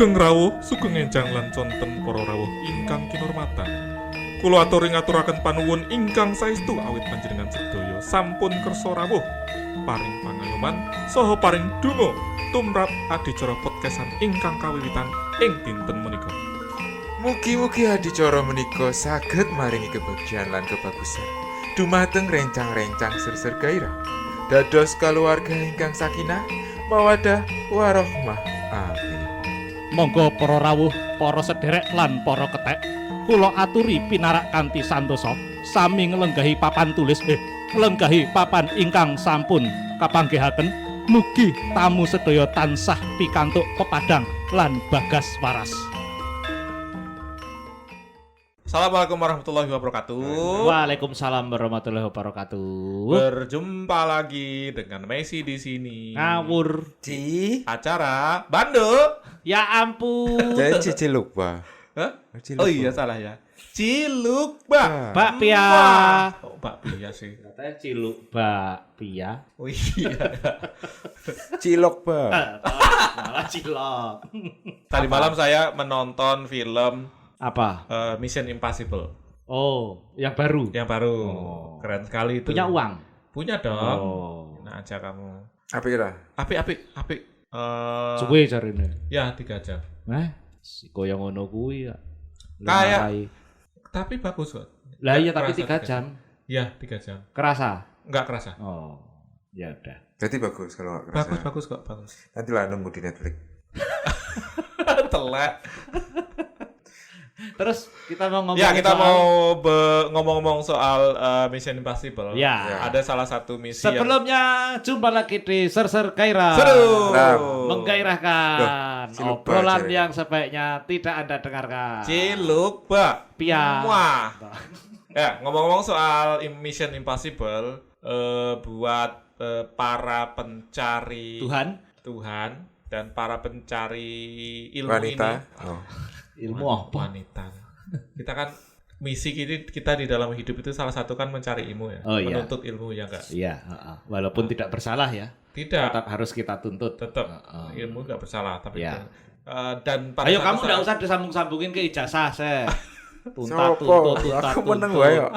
Sugeng rawuh, sugeng enjang lan conten para rawuh ingkang kinurmatan. Kula aturi ngaturaken panuwun ingkang saestu awit panjenengan sedaya sampun kersa rawuh, paring pangayoman saha paring donga tumrap adicara podcastan ingkang kawiwitan ing dinten menika. Mugi-mugi adicara menika saged maringi kebahagiaan lan kebagusan dumateng rencang-rencang ser-ser gairah dados kaluwarga ingkang sakinah mawaddah warahmah. Amin. Monggo para rawuh, para sederek lan para ketek, kula aturi pinarak kanthi santosa sami nglenggahi papan tulis nglenggahi papan ingkang sampun kapanggihaken. Mugi tamu sedaya tansah pikantuk pepadang lan bagas waras. Assalamualaikum warahmatullahi wabarakatuh. Waalaikumsalam warahmatullahi wabarakatuh. Berjumpa lagi dengan Messi di sini. Ngawur Ci, Acara Bando. ya ampun. jadi Cici lupa. Hah? Cici Oh lupa. iya salah ya. Ciluk Bak. Bakpia. Oh bakpia sih. Katanya ciluk bakpia. Oh iya. Cilok, Pak. Malah cilok. Tadi malam saya menonton film Apa? Mission Impossible Oh, yang baru. yang baru. Oh. Keren sekali itu. Punya uang. Punya dong. Oh. Nah aja kamu. Apa kira? Apik. Suwe jarine. Ya 3 jam. Si koyo ngono kuwi ya. Kayak- Lumai. Tapi bagus kok. Lah iya tapi Kerasa 3 jam. Ya 3 jam. Kerasa. Enggak kerasa. Oh. Ya udah. Jadi bagus kalau nggak kerasa. Bagus kok, bagus. Nanti lah nunggu di Netflix. Telek. Terus kita mau ngomong Ya kita soal- mau ngomong-ngomong soal Mission Impossible. Ya. Ada salah satu misi yang Sebelumnya jumpa lagi di Ser-Ser Gairah. seru. Menggairahkan Duh, ciluk obrolan banget, yang sebaiknya tidak Anda dengarkan. Ciluk Bak. Pia. Wah. Ya, ngomong-ngomong soal Mission Impossible buat para pencari Tuhan, dan para pencari ilmu Wanita. ini. Oh. ilmu apa? Wanita. Kita kan misi kita di dalam hidup itu salah satu kan mencari ilmu ya. Oh, iya. Menuntut ilmu ya enggak? Iya, walaupun tidak bersalah ya, Tidak. tetap harus kita tuntut. Tetap Heeh. ilmu enggak bersalah tapi Ya. dan pada Ayo satu kamu saat- enggak usah disambung-sambungin ke ijazah, Se. Sopo? Aku meneng wae kok.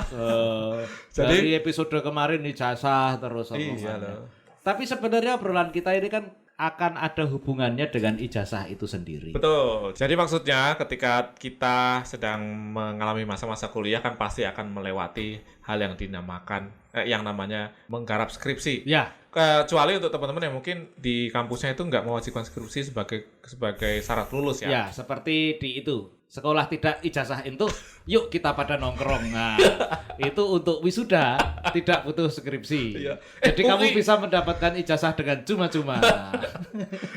Jadi- dari episode kemarin ijazah terus. Iya omongannya. loh. Tapi sebenarnya obrolan kita ini kan akan ada hubungannya dengan ijazah itu sendiri. Betul. Jadi maksudnya ketika kita sedang mengalami masa-masa kuliah kan pasti akan melewati hal yang dinamakan yang namanya menggarap skripsi. Ya, Kecuali untuk teman-teman yang mungkin di kampusnya itu nggak mewajibkan skripsi sebagai syarat lulus ya. ya seperti di itu. Sekolah tidak ijazah itu, yuk kita pada nongkrong. Nah, itu untuk wisuda tidak butuh skripsi. Iya. Jadi kamu UI. bisa mendapatkan ijazah dengan cuma-cuma.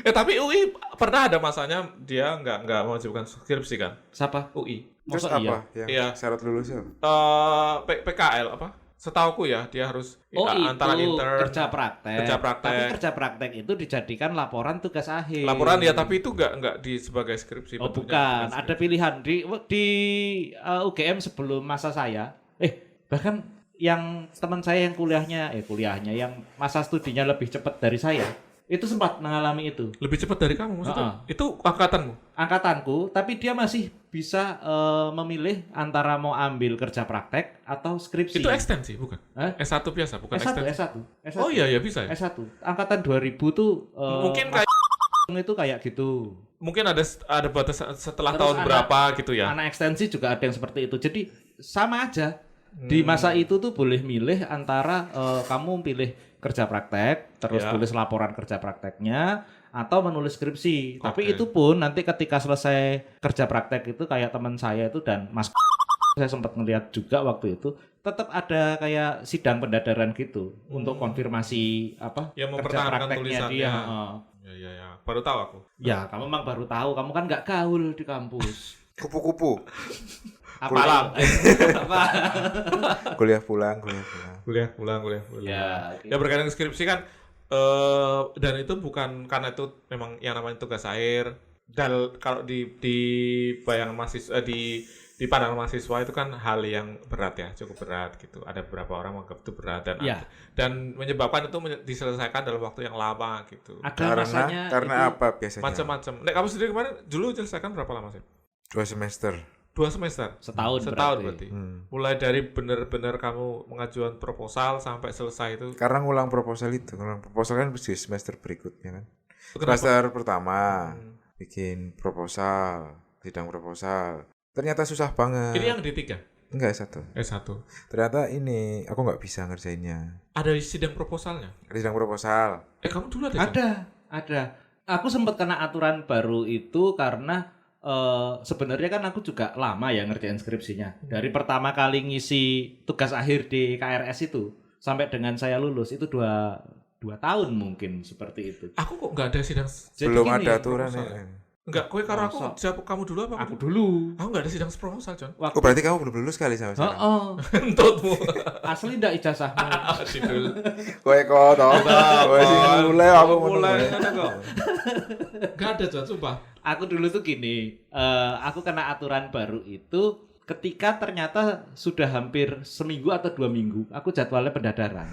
Tapi UI pernah ada masanya dia nggak mewajibkan skripsi kan? Siapa? UI. Terus Masa apa yang Iya. syarat lulusnya? PKL apa? Setauku ya dia harus Oh antara itu intern kerja praktek. kerja praktek. Tapi kerja praktek itu dijadikan laporan tugas akhir. laporan ya, tapi itu nggak sebagai skripsi. Oh bentuknya bukan, bukan ada skripsi. pilihan di UGM sebelum masa saya. Bahkan yang teman saya yang kuliahnya yang masa studinya lebih cepat dari saya, itu sempat mengalami itu. Lebih cepat dari kamu maksudnya? Heeh. Itu angkatanmu? Angkatanku, tapi dia masih bisa memilih antara mau ambil kerja praktek atau skripsi. Itu ekstensi bukan? Hah? S1 biasa bukan S1, ekstensi. S1. Oh iya bisa ya. S1. Angkatan 2000 tuh Mungkin kayak itu kayak gitu. mungkin ada batas setelah Terus tahun berapa gitu ya. Anak ekstensi juga ada yang seperti itu. Jadi sama aja. Di masa itu tuh boleh milih antara kamu pilih kerja praktek, terus Ya. tulis laporan kerja prakteknya, atau menulis skripsi. Tapi Oke. itu pun nanti ketika selesai kerja praktek itu kayak teman saya itu dan Mas saya sempat ngeliat juga waktu itu tetap ada kayak sidang pendadaran gitu untuk konfirmasi apa Ya, kerja mempertahankan prakteknya tulisannya. dia. Heeh. Ya. Baru tahu aku. Ya, kamu memang baru tahu, kamu kan nggak gaul di kampus. Kupu-kupu. Apa? Malam. Apa? Kuliah pulang. Kuliah pulang. Ya, Ya berkaitan dengan skripsi kan dan itu bukan karena itu memang yang namanya tugas akhir. Dan kalau di bayangan mahasiswa di di pandangan mahasiswa itu kan hal yang berat ya, cukup berat gitu. Ada beberapa orang menganggap itu berat dan menyebabkan itu diselesaikan dalam waktu yang lama gitu. Ada masanya karena itu apa biasanya? Macam-macam. Nek kamu sendiri kemarin dulu selesaikan berapa lama sih? 2 semester. 2 semester. setahun berarti. Mulai dari benar-benar kamu mengajukan proposal sampai selesai itu. Karena ngulang proposal kan di semester berikutnya kan. Semester pertama bikin proposal, sidang proposal. Ternyata susah banget. Ini yang D3? Enggak, S1. S1. Ternyata ini aku nggak bisa ngerjainnya. Ada sidang proposalnya? Ada sidang proposal. Kamu dulu ada? Ada. Aku sempat kena aturan baru itu karena sebenarnya kan aku juga lama ya ngerjain skripsinya. Dari pertama kali ngisi tugas akhir di KRS itu sampai dengan saya lulus itu 2 tahun mungkin seperti itu. Aku kok nggak ada sidang. Belum ada aturan ya. Enggak, kowe karo aku siapa kamu dulu apa? Aku dulu. Aku enggak ada sidang proposal, John. Oh, berarti kamu belum lulus kali sama saya. Entutmu. Asli ndak ijazahmu. Sidul. Kowe kok toh. Kowe sing mulai aku mulai kok. Enggak ada, John, sumpah. Aku dulu tuh gini, aku kena aturan baru itu ketika ternyata sudah hampir seminggu atau 2 minggu, aku jadwalnya pendadaran.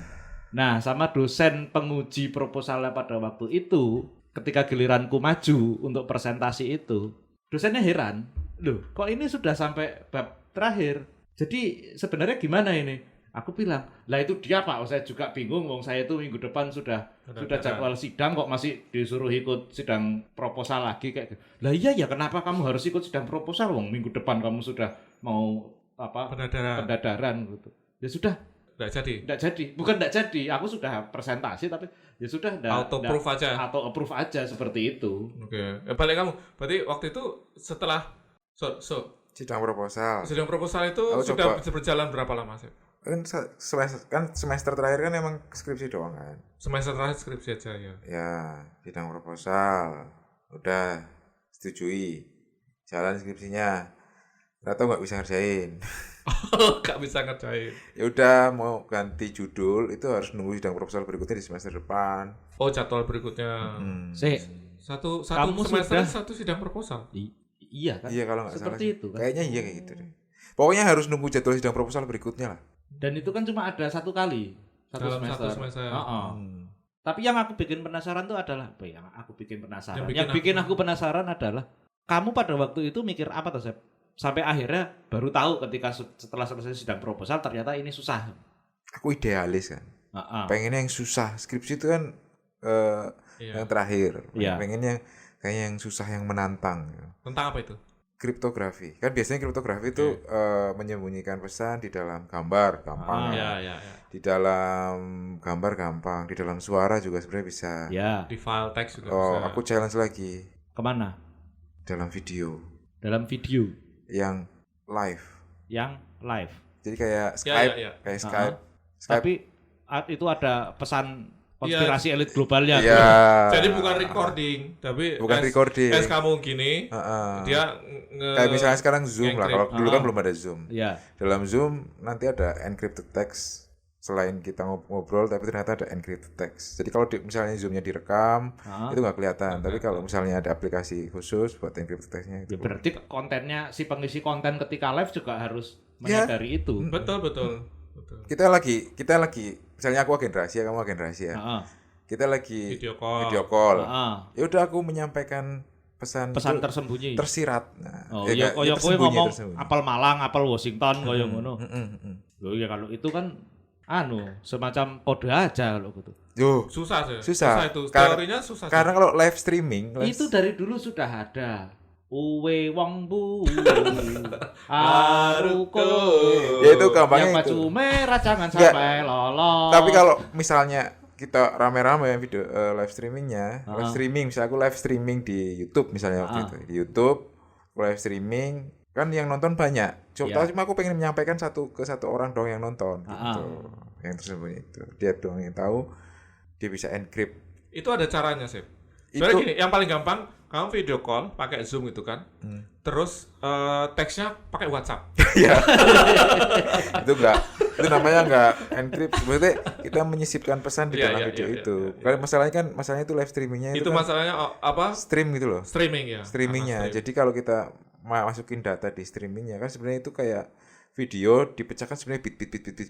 Nah, sama dosen penguji proposalnya pada waktu itu, ketika giliranku maju untuk presentasi itu, dosennya heran, loh kok ini sudah sampai bab terakhir, jadi sebenarnya gimana ini? Aku bilang, lah itu dia Pak, saya juga bingung, wong saya itu minggu depan sudah jadwal sidang kok masih disuruh ikut sidang proposal lagi kayak gitu. Lah iya ya, kenapa kamu harus ikut sidang proposal, wong minggu depan kamu sudah mau pendadaran gitu. Ya sudah. Nggak jadi. Bukan nggak jadi. Aku sudah presentasi tapi ya sudah. Auto approve aja seperti itu. Oke. Balik kamu. Berarti waktu itu setelah sidang proposal. Sidang proposal itu sudah berjalan berapa lama sih? Kan semester terakhir kan emang skripsi doang kan. Semester terakhir skripsi aja ya. Ya, sidang proposal. Udah setujui. Jalan skripsinya. Atau nggak bisa ngerjain. Gak bisa ngerjain. Ya udah mau ganti judul itu harus nunggu sidang proposal berikutnya di semester depan. Oh, jadwal berikutnya. Satu semester satu sidang proposal. Iya kan? Iya kalau nggak salah. Seperti itu kan? Kayaknya iya kayak gitu deh. Pokoknya harus nunggu jadwal sidang proposal berikutnya lah. Dan itu kan cuma ada 1 kali. Dalam satu semester. Tapi yang aku bikin penasaran tuh adalah Yang bikin aku penasaran adalah kamu pada waktu itu mikir apa tuh, Sep? Sampai akhirnya baru tahu ketika setelah selesai sidang proposal ternyata ini susah. Aku idealis kan. Pengennya yang susah. Skripsi itu kan yang terakhir. Pengennya kayak yang susah, yang menantang. Tentang apa itu? Kriptografi. Kan biasanya kriptografi itu menyembunyikan pesan di dalam gambar gampang. Di dalam gambar gampang, di dalam suara juga sebenarnya bisa. Di file teks juga bisa. Aku challenge lagi. Kemana? Dalam video. Yang live. Jadi kayak Skype, kayak Skype. Tapi itu ada pesan konspirasi elit globalnya. Jadi bukan recording, tapi as kamu gini, dia kayak misalnya sekarang Zoom lah. Kalau dulu kan belum ada Zoom. Iya. Dalam Zoom nanti ada encrypted text. Selain kita ngobrol, tapi ternyata ada encrypted text. Jadi kalau misalnya Zoom-nya direkam, itu nggak kelihatan. Tapi kalau misalnya ada aplikasi khusus buat encrypted text-nya, itu berarti kontennya, si pengisi konten ketika live juga harus menyadari itu. Betul. Kita lagi, misalnya aku agen rahasia, kamu agen rahasia. Kita lagi video call. Ya udah aku menyampaikan pesan tersembunyi. Tersirat. Koyo kowe ngomong apel Malang, apel Washington koyo ngono. Loh ya kalau itu kan semacam kode aja kalau gitu. Susah itu. Teorinya susah. Karena kalau live streaming itu dari dulu sudah ada. Uwe wong bu aruko. Ya itu gampangnya yang baju merah jangan sampai lolos. Tapi kalau misalnya kita rame-rame video live streamingnya, live streaming misalnya aku live streaming di YouTube misalnya waktu itu. Di YouTube live streaming kan yang nonton banyak. Cuma aku pengen menyampaikan satu orang dong yang nonton gitu. Yang tersembunyi itu. Dia doang yang tahu. Dia bisa encrypt. Itu ada caranya, Sip. Soalnya gini, yang paling gampang kamu video call pakai Zoom itu kan. Terus teksnya pakai WhatsApp. Iya. Itu namanya enggak encrypt. Berarti kita menyisipkan pesan di dalam video itu. Kalau masalahnya itu live streamingnya itu kan masalahnya apa? Stream gitu loh. Streamingnya. Jadi kalau kita masukin data di streamingnya kan sebenarnya itu kayak video dipecahkan sebenarnya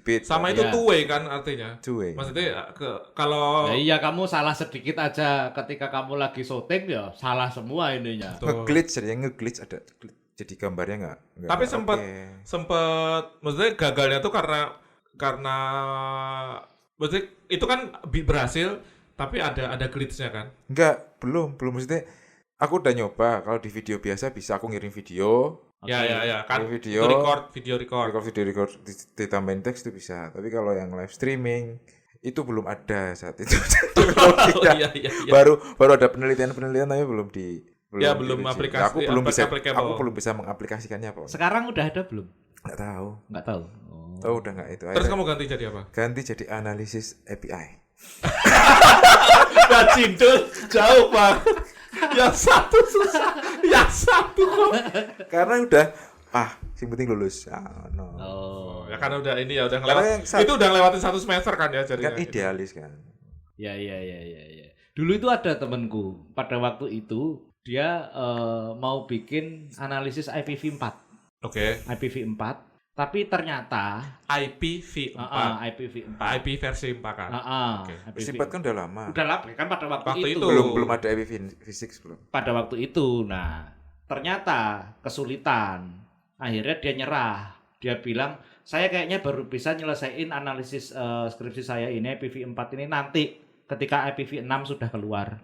bit. Sama itu two way kan artinya. Two way. Maksudnya kalau Ya iya, kamu salah sedikit aja ketika kamu lagi syuting ya salah semua ininya. nge-glitch ada jadi gambarnya nggak tapi oke. sempet maksudnya gagalnya tuh karena maksudnya itu kan berhasil tapi ada glitch-nya kan. belum maksudnya aku udah nyoba kalau di video biasa bisa aku ngirim video Ya kan Video record. Ditambahin teks itu bisa. Tapi kalau yang live streaming itu belum ada saat itu. Iya. Baru ada penelitian tapi belum Belum diuji. aplikasi. Aku belum bisa mengaplikasikannya apa. Sekarang udah ada belum? Nggak tahu. Nggak tahu. Oh, udah nggak itu. Terus kamu ganti jadi apa? Ganti jadi analisis API. Nah, cindul jauh banget. Yang satu susah, yang satu kok. Karena udah yang penting lulus. No. Ya karena udah ini ya udah Karena ngelewat. Itu udah ngelewatin 1 semester kan ya jadi. Kan idealis kan. Ya. Dulu itu ada temanku pada waktu itu dia mau bikin analisis IPv4. Oke. IPv4, tapi ternyata IPv4. IPv4. IP versi 4 kan. Oke. IPv4 kan udah lama. Udah lama kan pada waktu itu. Belum ada IPv6 belum. Pada waktu itu. Nah, ternyata kesulitan. Akhirnya dia nyerah. Dia bilang, "Saya kayaknya baru bisa nyelesain analisis skripsi saya ini IPv4 ini nanti ketika IPv6 sudah keluar."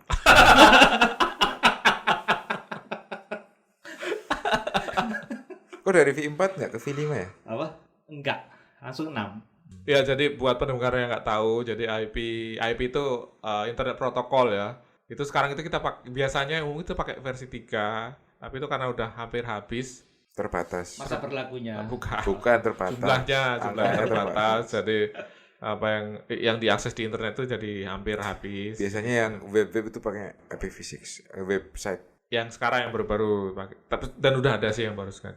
Kok dari V4 nggak ke V5 ya? Apa? Enggak, langsung 6. Ya jadi buat pendengar yang nggak tahu, jadi IP itu internet protokol ya. Itu sekarang itu kita biasanya itu pakai versi 3, tapi itu karena udah hampir habis. Terbatas. Masa berlakunya? Bukan terbatas. Jumlahnya terbatas. Jadi apa yang diakses di internet itu jadi hampir habis. Biasanya yang web itu pakai IPv6 website. Yang sekarang yang baru-baru pakai, dan udah ada sih yang baru sekarang.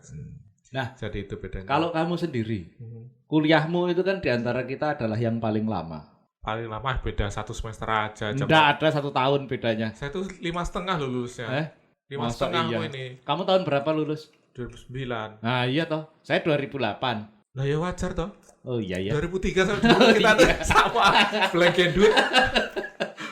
Nah, jadi itu bedanya. Kalau kamu sendiri, kuliahmu itu kan diantara kita adalah yang paling lama. Paling lama beda 1 semester aja. Tidak ada 1 tahun bedanya. Saya tuh 5,5 lulusnya. 5,5 iya. ini. Kamu tahun berapa lulus? 2009. Nah iya toh, saya 2008. Nah ya wajar toh. Oh iya. 2003 sama dulu kita tuh sama. Blank duit.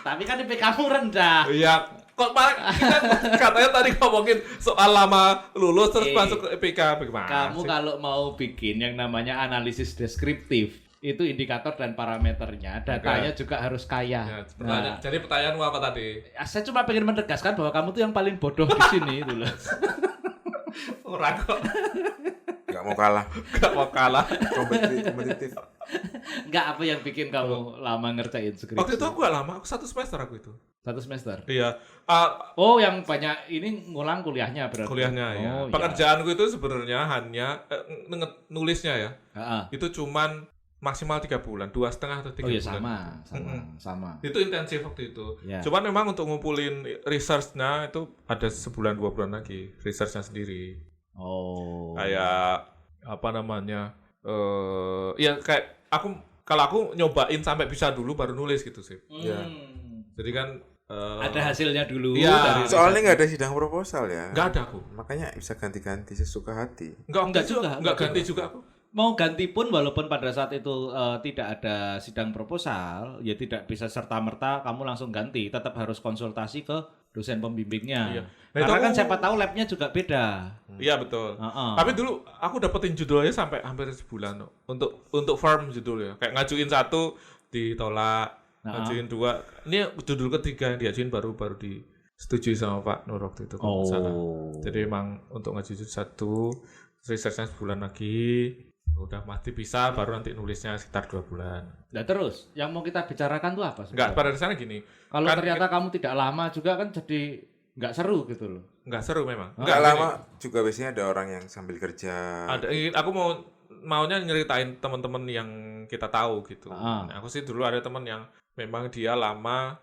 Tapi kan IP kamu rendah. Iya. Kok kita katanya tadi ngomongin soal lama lulus terus masuk ke IPK bagaimana? Kamu kalau mau bikin yang namanya analisis deskriptif, itu indikator dan parameternya, datanya juga harus kaya. Ya, jadi pertanyaanmu apa tadi? Saya cuma pengen menegaskan bahwa kamu tuh yang paling bodoh di sini itu loh. Orang kok nggak mau kalah kompetitif. Nggak, apa yang bikin kamu lama ngerjain skripsi? Waktu itu aku gak lama, aku 1 semester aku itu. 1 semester? Iya. Oh, yang banyak ini ngulang kuliahnya berarti? Kuliahnya ya. Pekerjaanku itu sebenarnya hanya nulisnya ya. Itu cuman maksimal 3 bulan, 2,5 atau 3 bulan. Oh iya, sama. Itu intensif waktu itu. Ya. Cuman memang untuk ngumpulin research-nya itu ada sebulan 2 bulan lagi, research-nya sendiri. Oh. Kayak apa namanya? Ya kayak kalau aku nyobain sampai bisa dulu baru nulis gitu sih. Ya. Jadi kan ada hasilnya dulu. Ya. Soalnya nggak ada sidang proposal ya. Nggak ada aku. Makanya bisa ganti-ganti sesuka hati. Enggak ganti juga aku. Mau ganti pun walaupun pada saat itu tidak ada sidang proposal, ya tidak bisa serta-merta kamu langsung ganti, tetap harus konsultasi ke dosen pembimbingnya. Iya. Karena kan siapa tahu labnya juga beda. Iya betul. Tapi dulu aku dapetin judulnya sampai hampir sebulan untuk firm judul ya. Kayak ngajuin 1 ditolak, ngajuin 2. Ini judul ketiga yang diajuin baru disetujui sama Pak Nur waktu itu kalau salah. Jadi memang untuk ngajuin 1, researchnya sebulan lagi. Udah pasti bisa, baru nanti nulisnya sekitar 2 bulan. Nah terus, yang mau kita bicarakan tuh apa? Enggak, pada dasarnya gini. Kalau kan ternyata kamu tidak lama juga kan jadi nggak seru gitu loh. Nggak seru memang. Nggak lama juga biasanya ada orang yang sambil kerja. Aku maunya nyeritain teman-teman yang kita tahu gitu. Nah, aku sih dulu ada teman yang memang dia lama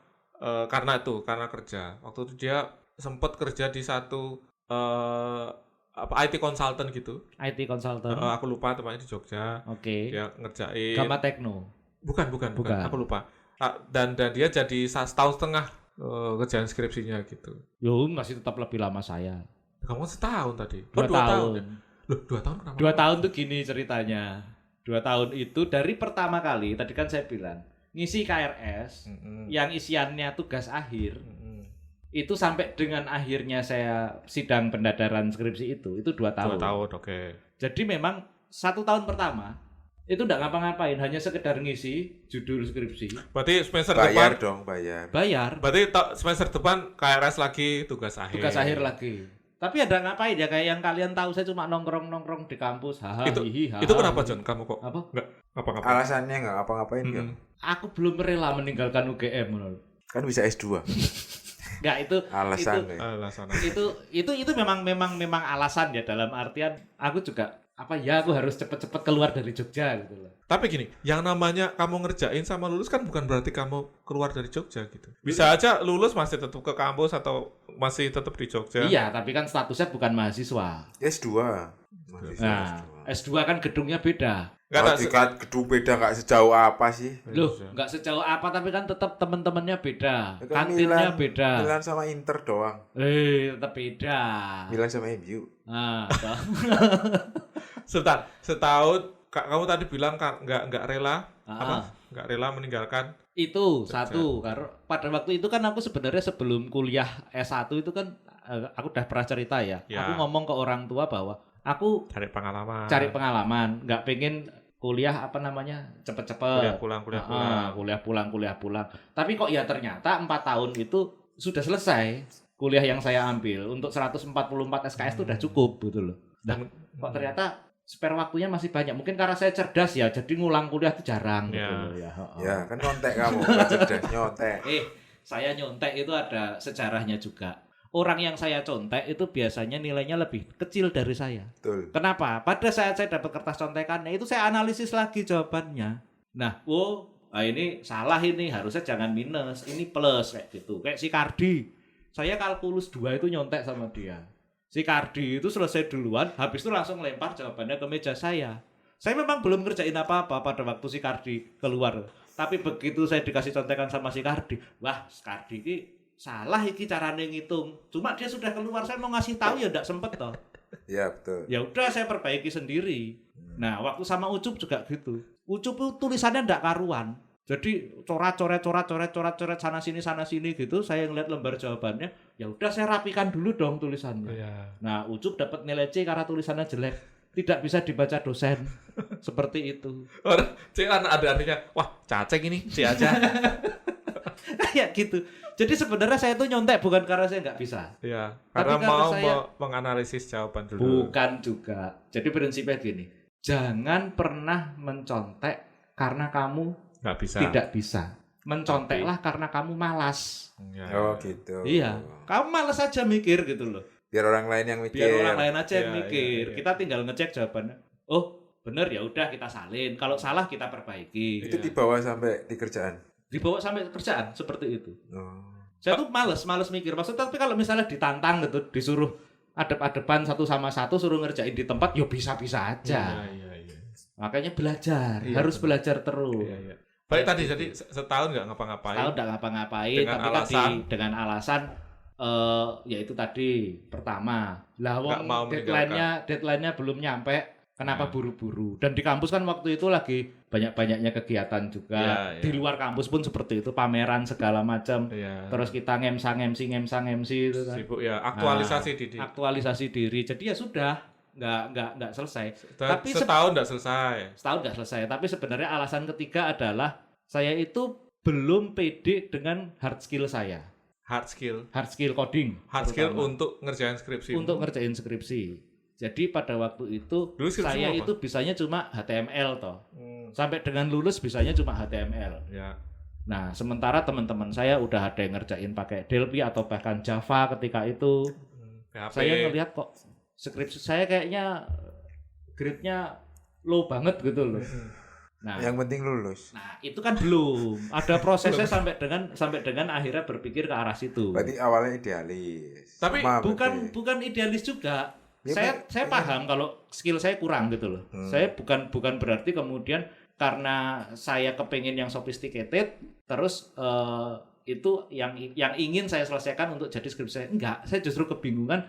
karena kerja. Waktu itu dia sempat kerja di satu IT consultant gitu. IT consultant. Aku lupa tempatnya di Jogja. Oke. Dia ngerjain. Gama Tekno. Bukan. Aku lupa. Dan dia jadi 1,5 tahun kerjaan skripsinya gitu. Yo, masih tetap lebih lama saya. Kamu setahun tadi. 2 tahun. Ya? Loh, 2 tahun kenapa? 2 tahun tuh gini ceritanya. 2 tahun itu dari pertama kali, tadi kan saya bilang, ngisi KRS yang isiannya tugas akhir. Itu sampai dengan akhirnya saya sidang pendadaran skripsi itu 2 tahun. 2 tahun, oke. Jadi memang 1 tahun pertama itu enggak ngapa-ngapain, hanya sekedar ngisi judul skripsi. Berarti semester Bayar depan dong, bayar. Bayar. Berarti semester depan KRS lagi tugas akhir. Tugas akhir lagi. Tapi ada ngapain ya, kayak yang kalian tahu saya cuma nongkrong di kampus. Itu kenapa John? Kamu kok Apa? enggak apa-apa? Alasannya nggak ngapa-ngapain kan? Aku belum rela meninggalkan UGM menurut. Kan bisa S2. Enggak itu Alasan itu, ya. Alasan. itu memang alasan ya, dalam artian aku juga aku harus cepet-cepet keluar dari Jogja gitu loh. Tapi gini, yang namanya kamu ngerjain sama lulus kan bukan berarti kamu keluar dari Jogja gitu. Bisa aja lulus masih tetap ke kampus atau masih tetap di Jogja. Iya, tapi kan statusnya bukan mahasiswa. S2. Mahasiswa Nah, S2 kan gedungnya beda. Enggak gedung beda nggak sejauh apa sih? Loh, nggak sejauh apa, tapi kan tetap teman-temannya beda, Ya kan kantinnya beda. Milan sama Inter doang. Tetap beda. Milan sama MU. Nah, Setahun kamu tadi bilang kan nggak rela Ah. nggak rela meninggalkan. itu satu, karena pada waktu itu kan aku sebenarnya sebelum kuliah S1 itu kan aku udah pernah cerita ya. Ya. Aku ngomong ke orang tua bahwa aku Cari pengalaman. nggak pengen kuliah cepet-cepet. Kuliah pulang. Tapi kok ya ternyata 4 tahun itu sudah selesai kuliah yang saya ambil. Untuk 144 SKS itu udah cukup gitu loh. Dan kok ternyata spare waktunya masih banyak. Mungkin karena saya cerdas ya, jadi ngulang kuliah itu jarang gitu loh ya. Ya, kan nyontek kamu, nggak cerdas, nyontek. Saya nyontek itu ada sejarahnya juga. Orang yang saya contek itu biasanya nilainya lebih kecil dari saya. Betul. Kenapa? Pada saat saya dapat kertas contekannya itu saya analisis lagi jawabannya. Nah, ini salah, ini harusnya jangan minus, ini plus kayak gitu. Kayak si Kardi. Saya kalkulus 2 itu nyontek sama dia. Si Kardi itu selesai duluan, habis itu langsung lempar jawabannya ke meja saya. Saya memang belum ngerjain apa-apa pada waktu si Kardi keluar. Tapi begitu saya dikasih contekan sama si Kardi, wah, Kardi ini salah iki caranya ngitung. Cuma dia sudah keluar, saya mau ngasih tahu ya enggak sempet toh. Ya, betul. Ya udah saya perbaiki sendiri. Nah, waktu sama Ucup juga gitu. Ucup itu tulisannya enggak karuan. Jadi coret sana sini gitu. Saya ngeliat lembar jawabannya, ya udah saya rapikan dulu dong tulisannya. Iya. Nah, Ucup dapat nilai C karena tulisannya jelek. Tidak bisa dibaca dosen. Seperti itu. C kan ada artinya, wah cacing ini, C aja. Kayak gitu. Jadi sebenarnya saya itu nyontek bukan karena saya nggak bisa. Iya, Tapi karena karena mau saya- menganalisis jawaban dulu. Bukan juga. Jadi prinsipnya gini. Jangan pernah mencontek karena kamu Nggak bisa. tidak bisa. Menconteklah karena kamu malas. Ya. Oh, gitu. Iya. Kamu malas aja mikir gitu loh. Biar orang lain yang mikir. Biar orang lain aja yang Iya, mikir. iya. Kita tinggal ngecek jawabannya. Oh, bener ya udah kita salin. Kalau salah kita perbaiki. Itu dibawa sampai di kerjaan. Dibawa sampai kerjaan seperti itu. Oh. Saya tuh males mikir. Maksudnya tapi kalau misalnya ditantang gitu, disuruh adep-adepan satu sama satu, suruh ngerjain di tempat, ya bisa-bisa aja. Iya. Makanya belajar, Iya, harus benar. belajar terus. Iya. Baik tadi jadi setahun nggak ngapa-ngapain. Tahu udah ngapa-ngapain, Dengan tapi alasan? dengan alasan yaitu tadi pertama, lah Nggak wong mau deadline-nya belum nyampe. Kenapa Ya. buru-buru? Dan di kampus kan waktu itu lagi banyak-banyaknya kegiatan juga. Ya. Di luar kampus pun seperti itu, pameran segala macam. Iya. Terus kita ngemsi itu kan. Sibuk ya, aktualisasi diri. Aktualisasi diri. Jadi ya sudah, nggak selesai. Tapi setahun nggak selesai. Setahun nggak selesai. Tapi sebenarnya alasan ketiga adalah saya itu belum pede dengan hard skill saya. Hard skill Coding. terutama. Untuk ngerjain skripsi. ngerjain skripsi. Jadi pada waktu itu Dulu skripsi saya apa? itu bisanya cuma HTML toh. Hmm, Sampai dengan lulus bisanya cuma HTML. ya. Nah, sementara teman-teman saya udah ada yang ngerjain pakai Delphi atau bahkan Java ketika itu. PHP. Saya ngelihat kok skripsi saya kayaknya grade-nya low banget gitu loh. Nah, Yang penting lulus. itu kan belum. Ada prosesnya sampai dengan akhirnya berpikir ke arah situ. Berarti awalnya idealis. Tapi Sama berarti. Bukan idealis juga. Ya, Saya paham kalau skill saya kurang gitu loh. Saya bukan berarti kemudian karena saya kepengen yang sophisticated terus itu yang ingin saya selesaikan untuk jadi skripsi saya. Enggak, saya justru kebingungan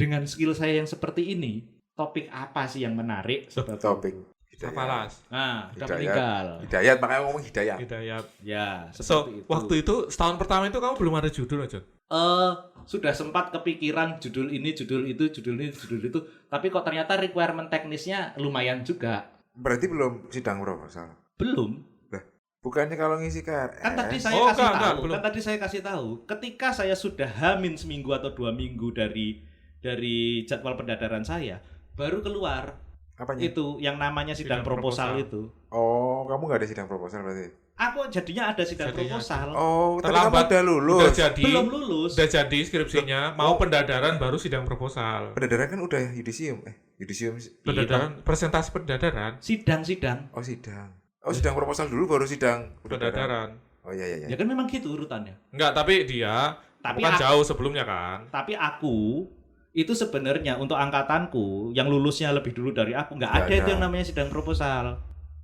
dengan skill saya yang seperti ini, topik apa sih yang menarik? Topik Apalas. Nah, udah Hidayat. meninggal. Hidayat, makanya ngomong hidayat. Hidayat. Ya, So, seperti itu. waktu itu setahun pertama itu kamu belum ada judul aja. Sudah sempat kepikiran judul ini, judul itu, judul ini, judul itu, tapi kok ternyata requirement teknisnya lumayan juga. Berarti belum sidang proposal. Belum. Bukannya kalau ngisi KRS. Kan tadi saya Oh, kasih enggak, tahu, belum. kan tadi saya kasih tahu, ketika saya sudah hamin seminggu atau 2 minggu dari jadwal pendadaran saya, baru keluar Apanya? itu yang namanya sidang Sidang proposal proposal. itu. Oh, kamu nggak ada sidang proposal berarti? Aku jadinya ada sidang Jadinya proposal. Oh, tapi kamu Terlambat. udah lulus. Udah jadi. Belum lulus. Udah jadi skripsinya, mau pendadaran baru sidang proposal. Pendadaran kan udah yudisium. Yudisium. Pendadaran, presentasi pendadaran, Sidang-sidang. Oh, sidang. Oh, sidang proposal dulu baru sidang pendadaran. Oh, iya. Ya kan memang gitu urutannya. Enggak, tapi dia Tapi bukan aku- jauh sebelumnya kan. Tapi aku itu sebenarnya untuk angkatanku yang lulusnya lebih dulu dari aku nggak Nggak ada itu ada. yang namanya sidang proposal.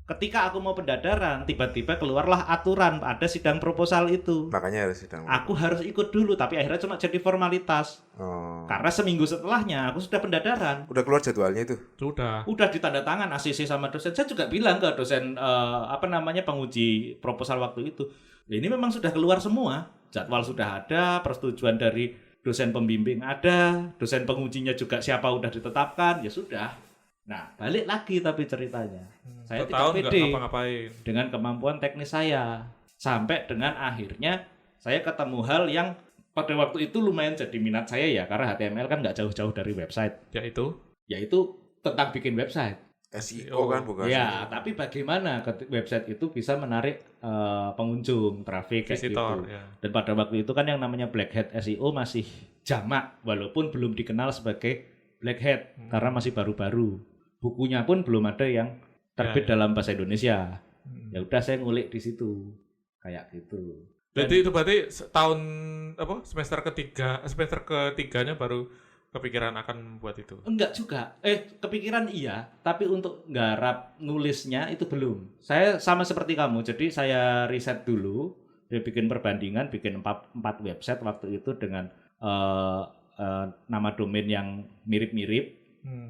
Ketika aku mau pendadaran, tiba-tiba keluarlah aturan ada sidang proposal itu. Makanya harus sidang. Aku harus ikut dulu, tapi akhirnya cuma jadi formalitas. Oh. Karena seminggu setelahnya aku sudah pendadaran. Udah keluar jadwalnya itu. Sudah. Udah ditanda tangan ACC sama dosen. Saya juga bilang ke dosen penguji proposal waktu itu. "Ya, ini memang sudah keluar semua. Jadwal sudah ada, persetujuan dari dosen pembimbing ada, dosen pengujinya juga siapa udah ditetapkan, ya sudah. Nah, balik lagi tapi ceritanya. Saya tidak Setahun nggak pede ngapa-ngapain. dengan kemampuan teknis saya. Sampai dengan akhirnya saya ketemu hal yang pada waktu itu lumayan jadi minat saya ya, karena HTML kan nggak jauh-jauh dari website, Yaitu yaitu tentang bikin website. SEO kan bukan? Ya, tapi bagaimana website itu bisa menarik pengunjung, traffic kayak visitor gitu. ya. Dan pada waktu itu kan yang namanya black hat SEO masih jamak, walaupun belum dikenal sebagai black hat karena masih baru-baru. Bukunya pun belum ada yang terbit Ya. dalam bahasa Indonesia. Hmm. Ya udah saya ngulik di situ, kayak gitu. Jadi itu berarti tahun semester ketiganya baru kepikiran akan membuat itu. Enggak juga. Kepikiran iya, tapi untuk nggarap nulisnya itu belum. Saya sama seperti kamu. Jadi saya riset dulu, dia bikin perbandingan, bikin 4 website waktu itu dengan nama domain yang mirip-mirip,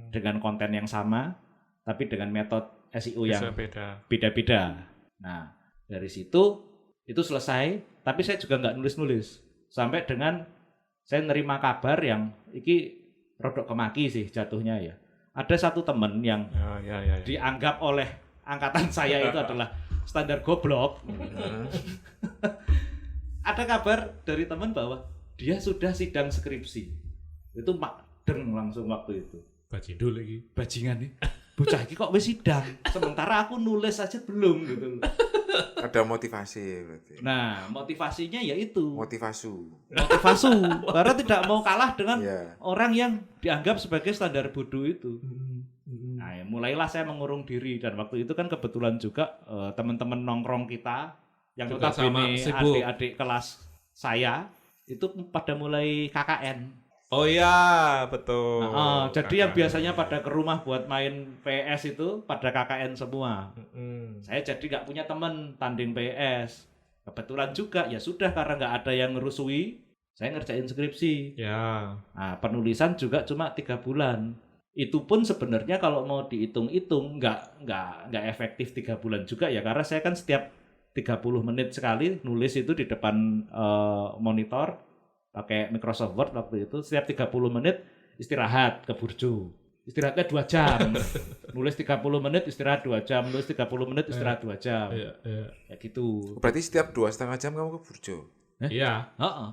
dengan konten yang sama, tapi dengan metode SEO Bisa yang beda. beda-beda. Nah, dari situ itu selesai, tapi saya juga nggak nulis-nulis. Sampai dengan saya nerima kabar yang iki rodok kemaki sih jatuhnya ya. Ada satu temen yang Ya. dianggap oleh angkatan saya itu adalah standar goblok. Ada kabar dari teman bahwa dia sudah sidang skripsi. Itu makdeng langsung waktu itu. Bajindul lagi. Bajingan nih. Bocah iki kok wis sidang, sementara aku nulis aja belum gitu. Ada motivasi berarti. Nah, motivasinya yaitu Motivasi. motivasi karena tidak mau kalah dengan Iya. orang yang dianggap sebagai standar bodoh itu. Nah, mulailah saya mengurung diri dan waktu itu kan kebetulan juga teman-teman nongkrong kita yang Juga notabene sama sibuk. adik-adik kelas saya itu pada mulai KKN. Oh iya, betul. Jadi yang biasanya pada ke rumah buat main PS itu pada KKN semua. Saya jadi nggak punya teman tanding PS. Kebetulan juga ya sudah karena nggak ada yang ngerusui, saya ngerjain skripsi. Ya. Nah, penulisan juga cuma 3 bulan. Itu pun sebenarnya kalau mau dihitung-hitung nggak efektif 3 bulan juga ya, karena saya kan setiap 30 menit sekali nulis itu di depan monitor pakai Microsoft Word waktu itu. Setiap 30 menit istirahat ke burjo. Istirahatnya 2 jam. Nulis 30 menit istirahat 2 jam, nulis 30 menit istirahat 2 jam. Iya. Ya gitu. Berarti setiap 2,5 jam kamu ke Burjo. Iya. Heeh.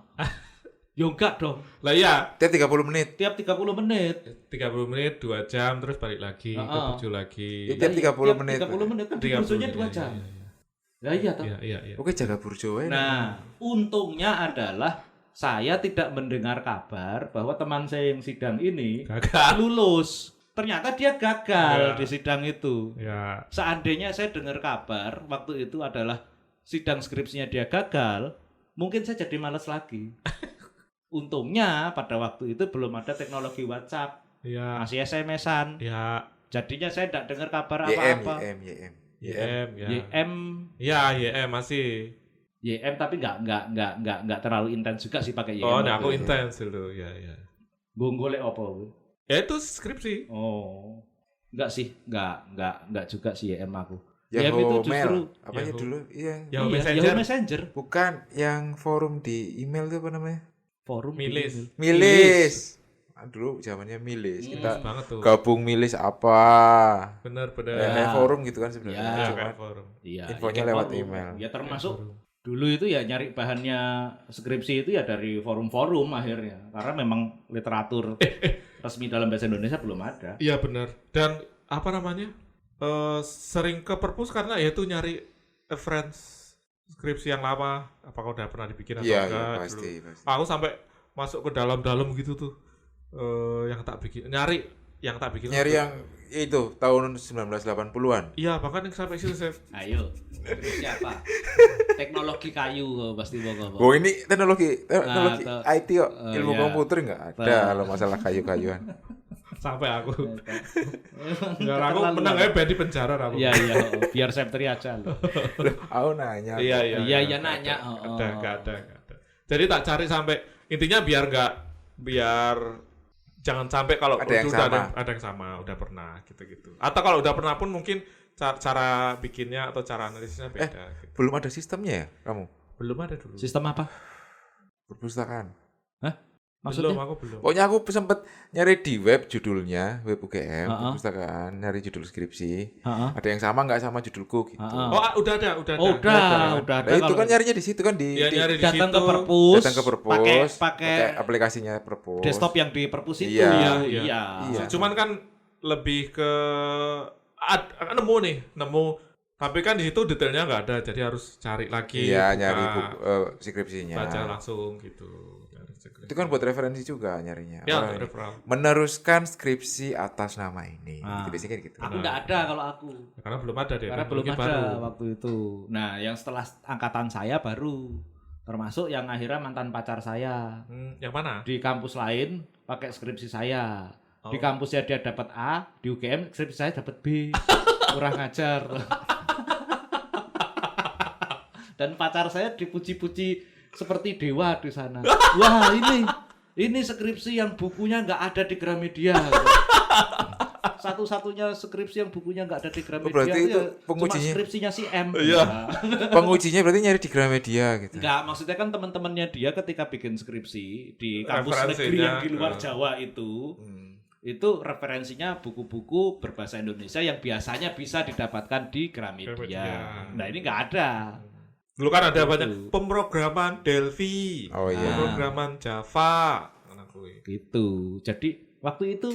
Ya enggak dong. Lah iya, Tiap 30 menit. Tiap 30 menit. 30 menit, 2 jam, terus balik lagi, ke Heeh. Burjo lagi. Tiap 30 menit. 30 menit kan di 30, burjonya 2 iya, jam. iya, iya. Ya iya toh. Iya. Oke, jaga Burjo ya. Nah, untungnya adalah saya tidak mendengar kabar bahwa teman saya yang sidang ini Gagal. lulus. Ternyata dia gagal Ya. di sidang itu. Ya. Seandainya saya dengar kabar waktu itu adalah sidang skripsinya dia gagal, mungkin saya jadi malas lagi. Untungnya pada waktu itu belum ada teknologi WhatsApp, Ya. masih SMS-an. Ya. Jadinya saya tidak dengar kabar YM, apa-apa. YM. YM, ya. YM, Ya, YM masih. YM tapi nggak terlalu intens juga sih pakai YM. Oh, waktu nah aku itu. intens dulu. Ya. Mbok golek apa kuwi? Ya itu skripsi. Oh. Enggak sih, enggak juga sih YM aku. Yahoo YM itu Mail. justru Apa aja Yahoo. dulu? Iya. Yahoo iya, Messenger. Yahoo Messenger. Bukan yang forum di email itu apa namanya? Forum Milis. di- Milis. Dulu zamannya Milis. Kita Banget tuh. gabung Milis apa? Bener. Kayak forum gitu kan sebenarnya. Ya. Ya, Cuma kayak forum. Iya, infonya kayak lewat forum. email. Ya termasuk dulu itu ya nyari bahannya skripsi itu ya dari forum-forum akhirnya. Karena memang literatur resmi dalam bahasa Indonesia belum ada. Iya benar. Dan apa namanya? Sering ke perpus karena ya itu nyari reference skripsi yang lama. Apakah udah pernah dibikin atau Iya, enggak? iya pasti. Dulu. Aku sampai masuk ke dalam-dalam gitu tuh. Yang tak bikin yang tak bikin. Nyari yang itu tahun 1980-an. Iya, bahkan yang sampai situ saya Ayo, siapa? Teknologi kayu pasti pokok. Oh ini teknologi Nah, IT kok. Ilmu iya. komputer nggak ada kalau masalah kayu-kayuan. sampai aku. Iya, Biar aku menang aja di penjara aku. Iya, biar safety aja loh. Aku nanya. Iya, nanya. Nggak ada. Jadi tak cari sampai intinya biar jangan sampai kalau Ada yang udah sama. ada yang sama, udah pernah gitu. Atau kalau udah pernah pun mungkin cara bikinnya atau cara analisisnya beda. Gitu. Belum ada sistemnya ya kamu? Belum ada dulu. Sistem apa? Perpustakaan. Maksudnya? Aku belum. Pokoknya aku sempet nyari di web judulnya, web UGM, Ha-ha. perpustakaan, nyari judul skripsi. Heeh. Ada yang sama nggak sama judulku gitu. Ha-ha. Oh, udah ada. Oh, udah ada. Nah, itu kalau kan nyarinya di situ kan Ya, nyari di datang situ. ke perpus, datang ke perpus, pakai aplikasinya perpus. desktop yang di perpus itu. Iya, iya. Iya. Cuman kan lebih ke nemu tapi kan di situ detailnya nggak ada, jadi harus cari lagi. Iya, buka, nyari buku skripsinya. baca langsung gitu. Nyari skripsi. Itu kan buat referensi juga nyarinya. Ya, Orang untuk ini referral. meneruskan skripsi atas nama ini. Ah. Gitu, biasanya gitu. Aku enggak ada kalau aku. Karena belum ada deh. Karena belum mungkin ada baru. waktu itu. Nah, yang setelah angkatan saya baru termasuk yang akhirnya mantan pacar saya Yang mana? di kampus lain pakai skripsi saya. Di Oh. kampusnya dia dapat A, di UGM skripsi saya dapat B. Kurang ajar. Dan pacar saya dipuji-puji seperti dewa di sana. Wah, ini skripsi yang bukunya nggak ada di Gramedia. Satu-satunya skripsi yang bukunya nggak ada di Gramedia. berarti itu cuma pengujinya- skripsinya si M. Iya. Nah. Pengujinya berarti nyari di Gramedia gitu. Enggak, maksudnya kan teman-temannya dia ketika bikin skripsi di kampus negeri Referensinya, yang di luar Jawa itu referensinya buku-buku berbahasa Indonesia yang biasanya bisa didapatkan di Gramedia. Gramedia. Nah, ini nggak ada. Dulu kan ada Gitu. banyak pemrograman Delphi, Oh iya. pemrograman Java. Mana kuwi? Gitu. Jadi waktu itu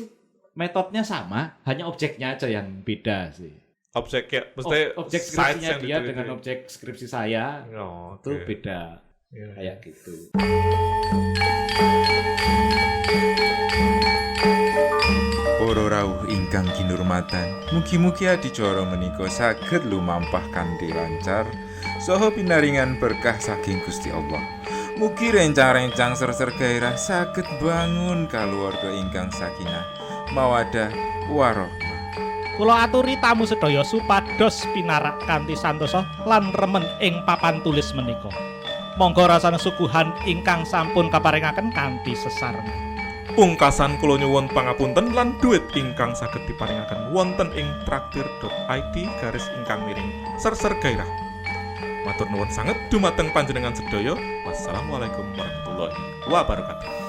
metodenya sama, hanya objeknya aja yang beda sih. Objek ya, mesti Objek sites skripsinya yang dia diteliti. dengan objek skripsi saya Oh, itu oke. beda. Iya. Kayak gitu. Para rawuh ingkang kinurmatan, mugi-mugi adicara menika saged lumampah kanthi lancar saha pinaringan berkah saking Gusti Allah. Mugi rencang-rencang ser-ser gairah saged bangun kaluwarga ingkang sakinah, mawaddah warahmah. Kula aturi tamu sedaya supados pinarak kanthi santosa lan remen ing papan tulis menika. Monggo rasane suguhan ingkang sampun kaparingaken kanthi sesareng. Pungkasan kula nyuwun pangapunten lan duit ingkang saged diparingaken wonten ing traktir.id/ingkang-miring serser gairah. Matur nuwun sanget dumateng panjenengan sedaya. Wassalamualaikum warahmatullahi wabarakatuh.